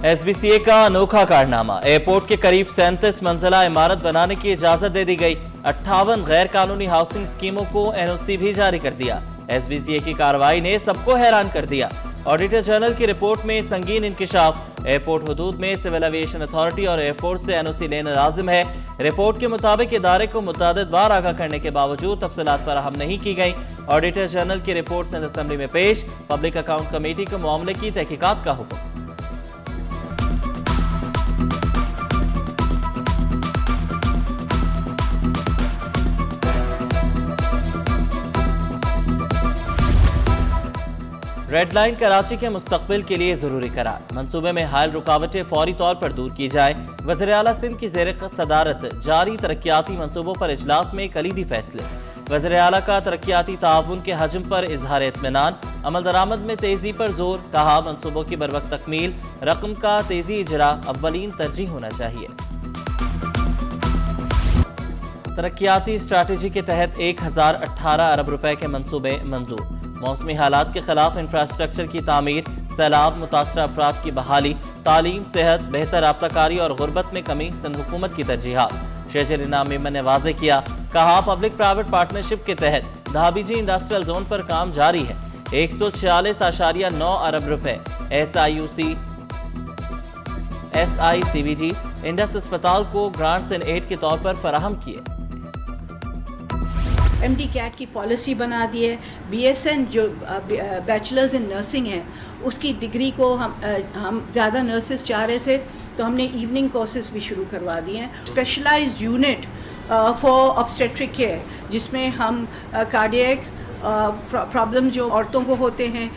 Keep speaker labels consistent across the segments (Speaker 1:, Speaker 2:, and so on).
Speaker 1: SBCA का अनोखा कारनामा, एयरपोर्ट के करीब 37 मंजिला इमारत बनाने की इजाजत दे दी गई। 58 गैर कानूनी हाउसिंग स्कीमों को NOC भी जारी कर दिया। SBCA की कार्रवाई ने सबको हैरान कर दिया। ऑडिटर जनरल की रिपोर्ट में संगीन इंकिशाफ, एयरपोर्ट हुदूद में सिविल एविएशन अथॉरिटी और एयरफोर्स से NOC लेना लाजिम है। रिपोर्ट के मुताबिक इदारे को मुतअद्दिद बार आगाह करने के बावजूद तफसीलात फराहम नहीं की गई। ऑडिटर जनरल की रिपोर्ट सिंध असेंबली में पेश, पब्लिक अकाउंट कमेटी को मामले की तहकीकात का हुक्म। रेड लाइन कराची के मुस्तकबिल के लिए जरूरी करार, मंसूबे में हाल रुकावटें फौरी तौर पर दूर की जाए। वज़ीर आला सिंध की ज़ेर सदारत जारी तरक्याती मंसूबों पर इजलास में कलीदी फैसले। वज़ीर आला का तरक्याती ताउन के हजम पर इजहार इत्मीनान, अमल दरामद में तेजी पर जोर, कहा मंसूबों की बरवक्त तकमील, रकम का तेजी इजरा अव्वलीन तरजीह होना चाहिए। तरक्याती स्ट्रैटेजी के तहत 1018 अरब रुपए के मंसूबे मंजूर। मौसमी हालात के खिलाफ इंफ्रास्ट्रक्चर की तामीर, सैलाब मुतासरा अफराद की बहाली, तालीम, सेहत, बेहतर राब्ताकारी और गुर्बत में कमी सिंध हुकूमत की तरजीहात। शेजर इनाम मेमन ने वाज़ेह किया, कहा पब्लिक प्राइवेट पार्टनरशिप के तहत धाबीजी इंडस्ट्रियल जोन पर काम जारी है। 146.9 अरब रुपए SICVD इंडस अस्पताल को ग्रांट्स एंड एड के तौर पर फराहम किए।
Speaker 2: MD कैट की पॉलिसी बना दी है। BSN जो बैचलर्स इन नर्सिंग है, उसकी डिग्री को हम ज़्यादा नर्सेज चाह रहे थे, तो हमने इवनिंग कोर्सेज भी शुरू करवा दिए हैं। Specialised unit for obstetric care, जिसमें हम कार्डियक प्रॉब्लम जो औरतों को होते हैं,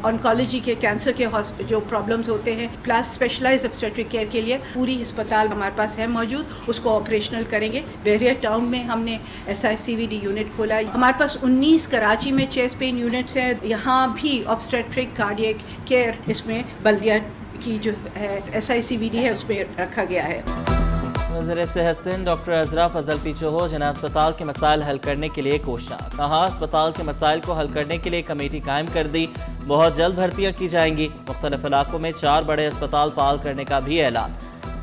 Speaker 2: ऑन्कोलॉजी के कैंसर के जो प्रॉब्लम्स होते हैं, प्लस स्पेशलाइज्ड ऑब्स्टेट्रिक केयर के लिए पूरी अस्पताल हमारे पास है मौजूद, उसको ऑपरेशनल करेंगे। बहरिया टाउन में हमने SICVD यूनिट खोला है। हमारे पास 19 कराची में चेस्ट पेन यूनिट्स हैं। यहाँ भी ऑब्स्टेट्रिक कार्डियक केयर इसमें बल्दिया की जो है SICVD है उसमें रखा गया है।
Speaker 1: वज़ीर सेहत सिंध डॉक्टर अजरा फजल पीछे हो, जिन्हें अस्पताल के मसाइल हल करने के लिए कोशिश, कहा अस्पताल के मसाइल को हल करने के लिए कमेटी कायम कर दी, बहुत जल्द भर्तियां की जाएंगी। मुख्तलिफ इलाकों में 4 बड़े अस्पताल फाल करने का भी ऐलान।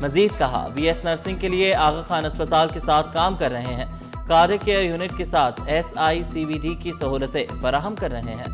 Speaker 1: मजीद कहा BS नर्सिंग के लिए आगा खान अस्पताल के साथ काम कर रहे हैं, कार्डियक केयर यूनिट के साथ SICVD की सहूलतें फराहम कर रहे हैं।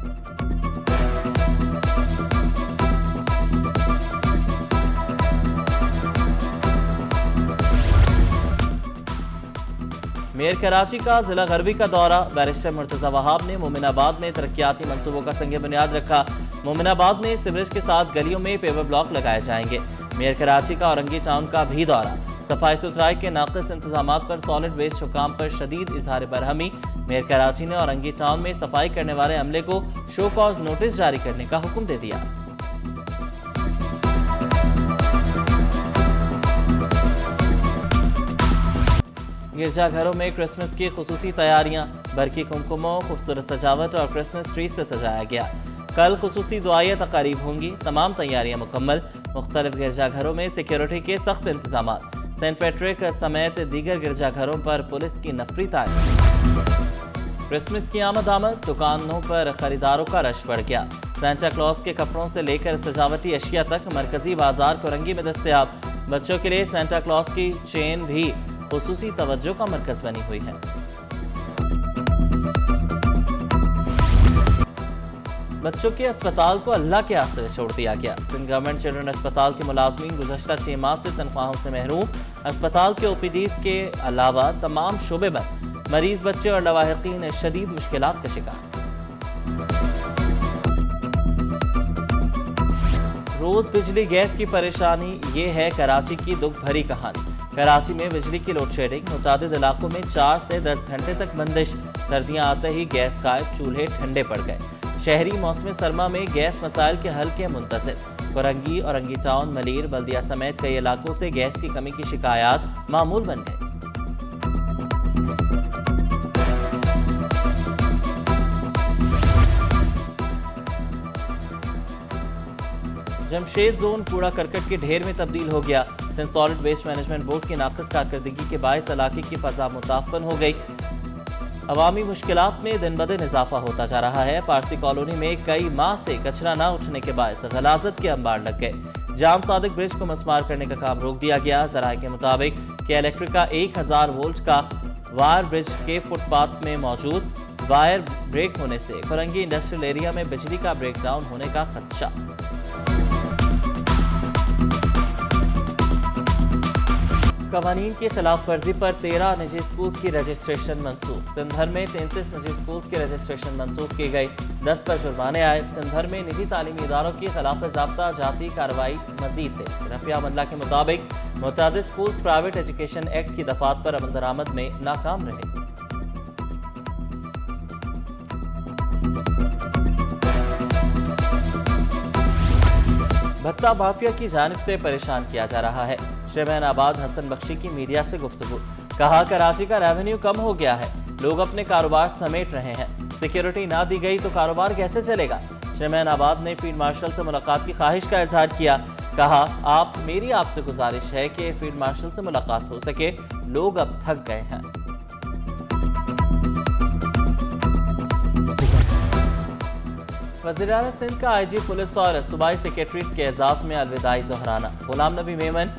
Speaker 1: मेयर कराची का जिला गरबी का दौरा, बैरिस्टर मुर्तजा वहाब ने मोमिनाबाद में तरक्याती मंसूबों का संग बुनियाद रखा। मोमिनाबाद में सीवरेज के साथ गलियों में पेवर ब्लॉक लगाए जाएंगे। मेयर कराची का औरंगी टाउन का भी दौरा, सफाई सुथराई के नाक़िस इंतजामात पर सॉलिड वेस्ट हुकाम पर शदीद इजहार बरहमी। मेयर कराची ने औरंगी टाउन में सफाई करने वाले अमले को शो कॉज नोटिस जारी करने का हुक्म दे दिया। गिरजाघरों में क्रिसमस की खुसूसी तैयारियां, बरकी कुमकुमों, खूबसूरत सजावट और क्रिसमस ट्री से सजाया गया। कल खुसूसी दुआएं तकारीब होंगी, तमाम तैयारियां मुकम्मल। मुख्तलिफ गिरजाघरों में सिक्योरिटी के सख्त इंतजाम। सेंट पैट्रिक समेत दीगर गिरजाघरों पर पुलिस की नफरी तायन। क्रिसमस की आमद, दुकानों पर खरीदारों का रश बढ़ गया। सेंटा क्लॉज के कपड़ों से लेकर सजावटी अशिया तक मरकजी बाजार कोरंगी में दस्तयाब। बच्चों के लिए सेंटा क्लॉज की चेन भी खुसूसी तवज्जो का मरकज बनी हुई है। बच्चों के अस्पताल को अल्लाह के आसरे छोड़ दिया गया। सिंध गवर्नमेंट चिल्ड्रन अस्पताल के मुलाजमीन गुज़श्ता 6 माह से तनख्वाहों से महरूम। अस्पताल के OPDs के अलावा तमाम शोबे बंद। मरीज, बच्चे और लवाहिकीन शदीद मुश्किलात का शिकार। रोज बिजली गैस की परेशानी, ये है कराची की दुख भरी कहानी। कराची में बिजली की लोड शेडिंग, मुतादिद इलाकों में 4 से 10 घंटे तक बंदिश। सर्दियां आते ही गैस गायब, चूल्हे ठंडे पड़ गए। शहरी मौसम सरमा में गैस मसाइल के हल के मुंतज़िर। कोरंगी, औरंगी टाउन, मलीर, बल्दिया समेत कई इलाकों से गैस की कमी की शिकायत मामूल बन गई। जमशेद जोन कूड़ा करकट के ढेर में तब्दील हो गया। Sindh solid waste management board की नाक़िस कारकर्दगी के बायस इलाके की फ़ज़ा मुताफ़न हो गई। अवामी मुश्किलात में दिन ब दिन इजाफा होता जा रहा है। पारसी कॉलोनी में कई माह से कचरा न उठने के बायस गलाजत के अंबार लग गए। जाम सादिक ब्रिज को मस्मार करने का काम रोक दिया गया। जराये के मुताबिक कि इलेक्ट्रिक का 1000 वोल्ट का वायर ब्रिज के फुटपाथ में मौजूद वायर ब्रेक होने से कोरंगी इंडस्ट्रियल एरिया में बिजली का ब्रेकडाउन होने का खदशा। कवानीन की खिलाफ वर्जी पर 13 निजी स्कूल की रजिस्ट्रेशन मनसूख। सिंध भर में 33 निजी स्कूल की रजिस्ट्रेशन मनसूख की गई। 10 पर जुर्माने आए। सिंध भर में निजी तालीमी इदारों की खिलाफ ज़ाब्ता जाती कार्रवाई मजीद तेज। रफिया मंडला के मुताबिक मुतादिद स्कूल प्राइवेट एजुकेशन एक्ट की दफात पर अमल दरामद में नाकाम रहे। भत्ता माफिया की जानिब से परेशान किया जा रहा है। शहबानाबाद हसन बख्शी की मीडिया से गुफ्तगू। कहा कराची का रेवेन्यू कम हो गया है, लोग अपने कारोबार समेट रहे हैं, सिक्योरिटी ना दी गई तो कारोबार कैसे चलेगा। शहबानाबाद ने फील्ड मार्शल से मुलाकात की ख्वाहिश का इजहार किया। कहा मेरी आपसे गुजारिश है कि फील्ड मार्शल से मुलाकात हो सके, लोग अब थक गए हैं। वज़ीर-ए-आला सिंध का IG पुलिस और सूबाई सेक्रेटरीज के एजाज़ में अलविदाई ज़ोहराना। गुलाम नबी मेमन,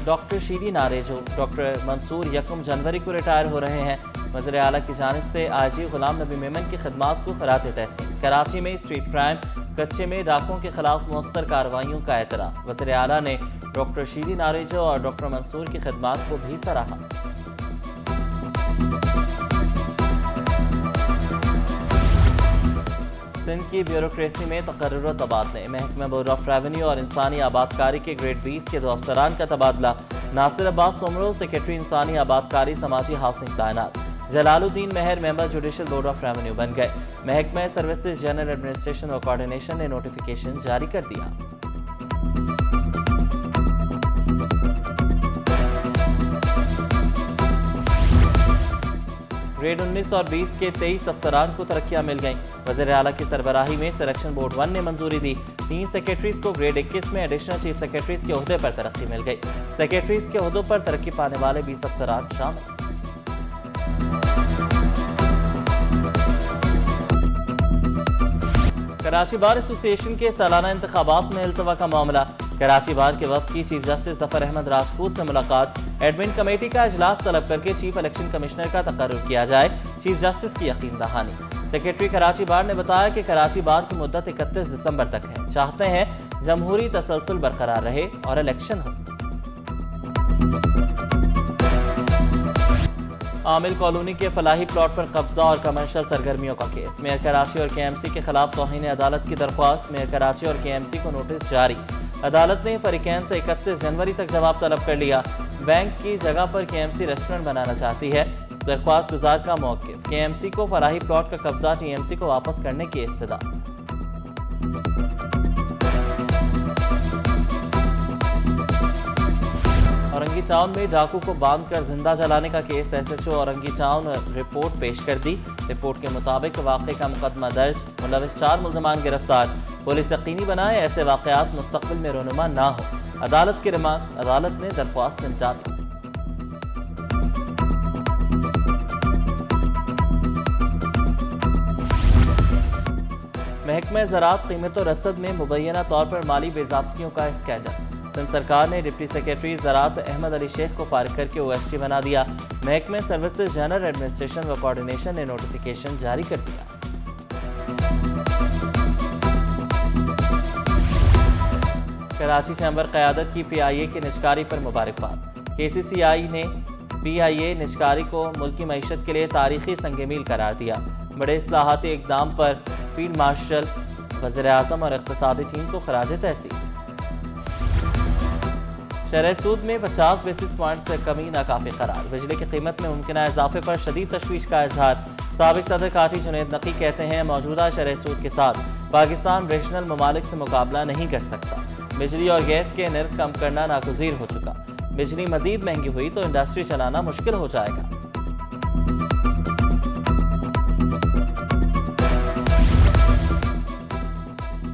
Speaker 1: डॉक्टर शीरी नारेजो, डॉक्टर मंसूर 1 जनवरी को रिटायर हो रहे हैं। वज़ीर-ए-आला की जानिब से IG गुलाम नबी मेमन की खिदमात को खराज तहसीन। कराची में स्ट्रीट क्राइम, कच्चे में डाकों के खिलाफ मौसर कार्रवाइयों का एतराफ़। वज़ीर-ए-आला ने डॉक्टर शीरी नारेजो और डॉक्टर मंसूर की खिदमात को भी सराहा। सिंध की ब्यूरोक्रेसी में तकर्रुर तबादले। महकमा बोर्ड ऑफ रेवेन्यू और इंसानी आबादकारी के ग्रेड 20 के 2 अफसरान का तबादला। नासिर अब्बास सोमरो सेक्रेटरी इंसानी आबादकारी समाजी हाउसिंग तैनात। Jalaluddin Mehar member judicial board of revenue बन गए। महकमा सर्विसेज जनरल एडमिनिस्ट्रेशन और कोऑर्डिनेशन ने नोटिफिकेशन जारी कर दिया। ग्रेड 19 और 20 के 23 अफसरान को तरक्कियां मिल गईं। वज़ीर-ए-आला की सरबराही में सिलेक्शन बोर्ड 1 ने मंजूरी दी। 3 सेक्रेटरीज को ग्रेड 21 में एडिशनल चीफ सेक्रेटरीज के ओहदे पर तरक्की मिल गई। सेक्रेटरीज के ओहदों पर तरक्की पाने वाले 20 अफसरान शामिल। कराची बार एसोसिएशन के सालाना इंतखाबात में इल्तवा का मामला। कराची बार के वफ्द की चीफ जस्टिस ज़फ़र अहमद राजपूत से मुलाकात। एडमिन कमेटी का इजलास तलब करके चीफ इलेक्शन कमिश्नर का तकर्रुर किया जाए, चीफ जस्टिस की यकीन दहानी। सेक्रेटरी कराची बार ने बताया कि कराची बार की मुद्दत 31 दिसंबर तक है। चाहते हैं जमहूरी तसलसल बरकरार रहे और इलेक्शन हो। आमिल कॉलोनी के फलाही प्लॉट पर कब्जा और कमर्शियल सरगर्मियों का केस। मेयर कराची और KMC के खिलाफ तौहीन अदालत की दरख्वास्त। मेयर कराची और KMC को नोटिस जारी। अदालत ने फरीकैन से 31 जनवरी तक जवाब तलब कर लिया। बैंक की जगह पर KMC रेस्टोरेंट बनाना चाहती है। दरख्वास्त गुजार का मौक़िफ़। KMC को फलाही प्लॉट का कब्जा TMC को वापस करने की इस्तदा। औरंगी टाउन में डाकू को बांधकर जिंदा जलाने का case. SHO Orangi town report पेश कर दी। रिपोर्ट के मुताबिक वाक़े का मुकदमा दर्ज, मुलविस 4 मुल्ज़मान गिरफ्तार। पुलिस यकीनी बनाए ऐसे वाक़यात मुस्तक़बिल में रोनुमा ना हो। अदालत के रिमार्क्स। अदालत ने दरख्वास्त निपटा दी। महकमा ज़राअत कीमत और रसद में मुबैना तौर पर माली बेज़ाब्तियों का स्कैंडल। सिंध सरकार ने डिप्टी सेक्रेटरी ज़राअत अहमद अली शेख को फारिग करके OST बना दिया। महकमे सर्विसेज जनरल एडमिनिस्ट्रेशन व कोऑर्डिनेशन ने नोटिफिकेशन जारी कर दिया। कराची चैम्बर क़यादत की PIA की निजकारी पर मुबारकबाद। KCCI ने PIA निजकारी को मुल्की मईशत के लिए तारीखी संगमील करार दिया। बड़े इस्लाहाती इक़दाम पर फील्ड मार्शल, वज़ीर-ए-आज़म और इक़्तिसादी टीम को खराज तहसीन। शरह सूद में 50 बेसिस पॉइंट से कमी नाकाफी करार। बिजली की कीमत में मुमकिन इजाफे पर शदीद तशवीश का इजहार। साबिक सदर काठी जुनैद नकी कहते हैं मौजूदा शरह सूद के साथ पाकिस्तान रीजनल ममालिक से मुकाबला नहीं कर सकता। बिजली और गैस के निर्ख कम करना नागुज़ीर हो चुका। बिजली मजीद महंगी हुई तो इंडस्ट्री चलाना मुश्किल हो जाएगा।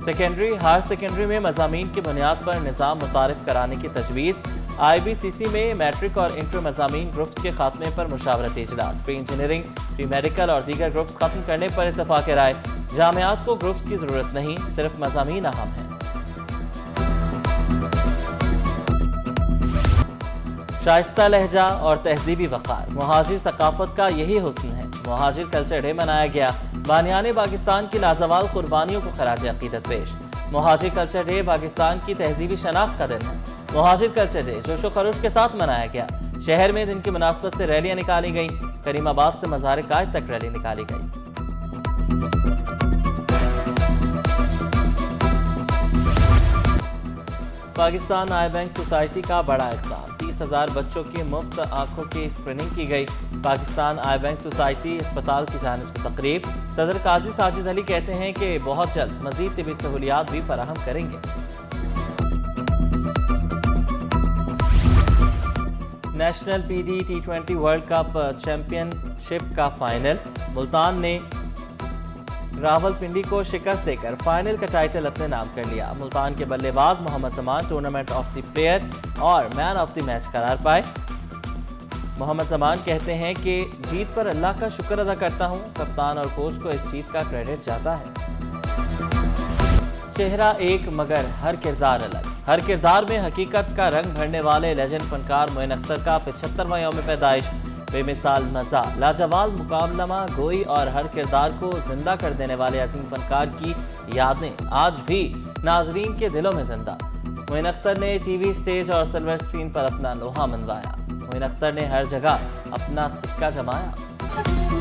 Speaker 1: सेकेंडरी हायर सेकेंडरी में मज़ामीन की बुनियाद पर निज़ाम मुतारिफ कराने की तजवीज़। IBCC में मैट्रिक और इंटर मज़ामीन ग्रुप्स के खात्मे पर मुशावरती इजलास। प्री इंजीनियरिंग, प्री मेडिकल और दीगर ग्रुप्स खत्म करने पर इत्तफाक राय। जामियात को ग्रुप्स की ज़रूरत नहीं, सिर्फ मज़ामीन अहम हैं। शाइस्ता लहजा और तहजीबी वक़ार, मुहाजिर सकाफत का यही हुस्न है। मुहाजिर कल्चर डे मनाया गया। बानियाने पाकिस्तान की लाजवाल कुर्बानियों को खराज अकीदत पेश। मुहाजिर कल्चर डे पाकिस्तान की तहजीबी शनाख्त का दिन है। मुहाजिर कल्चर डे जोशो खरोश के साथ मनाया गया। शहर में दिन की मुनासबत से रैलियां निकाली गईं। करीमाबाद से मज़ार कायद तक रैली निकाली गई। पाकिस्तान आई बैंक सोसाइटी का बड़ा इक़दाम, 30,000 बच्चों की मुफ्त आंखों की स्क्रीनिंग की गई। पाकिस्तान आई बैंक सोसाइटी अस्पताल की जानिब से तकरीब। सदर काजी साजिद अली कहते हैं कि बहुत जल्द मजीद तिबी सहूलियात भी फराहम करेंगे। National PD T20 world cup championship का फाइनल, मुल्तान ने रावलपिंडी को शिकस्त देकर फाइनल का टाइटल अपने नाम कर लिया। मुल्तान के बल्लेबाज Mohammad Zaman tournament of the player और मैन ऑफ द मैच करार पाए। मोहम्मद जमान कहते हैं कि जीत पर अल्लाह का शुक्र अदा करता हूं। कप्तान और कोच को इस जीत का क्रेडिट जाता है। चेहरा एक मगर हर किरदार अलग, हर किरदार में हकीकत का रंग भरने वाले लेजेंड फनकार मोइन अख्तर का 75वां यौम पैदाइश। बेमिसाल मज़ा, लाजवाब मुकामलमा गोई और हर किरदार को जिंदा कर देने वाले अजीम फनकार की यादें आज भी नाजरीन के दिलों में जिंदा। मोइन अख्तर ने टीवी, स्टेज और सिल्वर स्क्रीन पर अपना लोहा मनवाया। मोइन अख्तर ने हर जगह अपना सिक्का जमाया।